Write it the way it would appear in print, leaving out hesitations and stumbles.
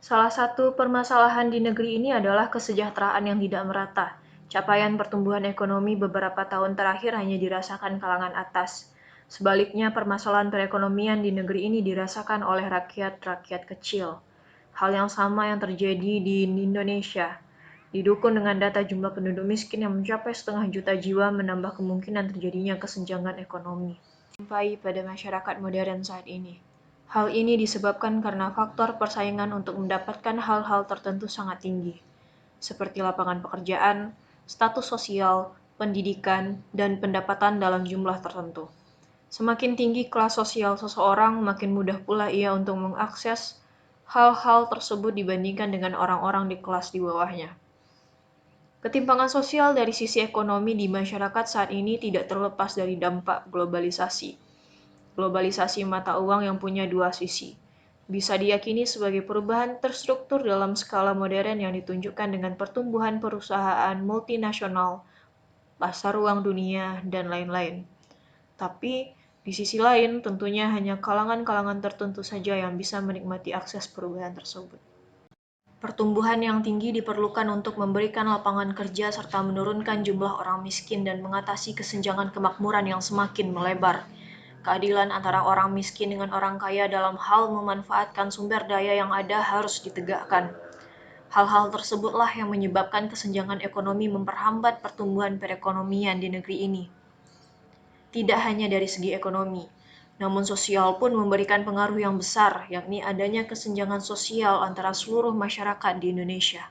Salah satu permasalahan di negeri ini adalah kesejahteraan yang tidak merata. Capaian pertumbuhan ekonomi beberapa tahun terakhir hanya dirasakan kalangan atas. Sebaliknya, permasalahan perekonomian di negeri ini dirasakan oleh rakyat-rakyat kecil. Hal yang sama yang terjadi di Indonesia. Didukung dengan data jumlah penduduk miskin yang mencapai 1,5 juta jiwa menambah kemungkinan terjadinya kesenjangan ekonomi sampai pada masyarakat modern saat ini. Hal ini disebabkan karena faktor persaingan untuk mendapatkan hal-hal tertentu sangat tinggi, seperti lapangan pekerjaan, status sosial, pendidikan, dan pendapatan dalam jumlah tertentu. Semakin tinggi kelas sosial seseorang, makin mudah pula ia untuk mengakses hal-hal tersebut dibandingkan dengan orang-orang di kelas di bawahnya. Ketimpangan sosial dari sisi ekonomi di masyarakat saat ini tidak terlepas dari dampak globalisasi. Globalisasi mata uang yang punya dua sisi. Bisa diyakini sebagai perubahan terstruktur dalam skala modern yang ditunjukkan dengan pertumbuhan perusahaan multinasional, pasar uang dunia, dan lain-lain. Tapi, di sisi lain, tentunya hanya kalangan-kalangan tertentu saja yang bisa menikmati akses perubahan tersebut. Pertumbuhan yang tinggi diperlukan untuk memberikan lapangan kerja serta menurunkan jumlah orang miskin dan mengatasi kesenjangan kemakmuran yang semakin melebar. Keadilan antara orang miskin dengan orang kaya dalam hal memanfaatkan sumber daya yang ada harus ditegakkan. Hal-hal tersebutlah yang menyebabkan kesenjangan ekonomi memperhambat pertumbuhan perekonomian di negeri ini. Tidak hanya dari segi ekonomi, namun sosial pun memberikan pengaruh yang besar, yakni adanya kesenjangan sosial antara seluruh masyarakat di Indonesia.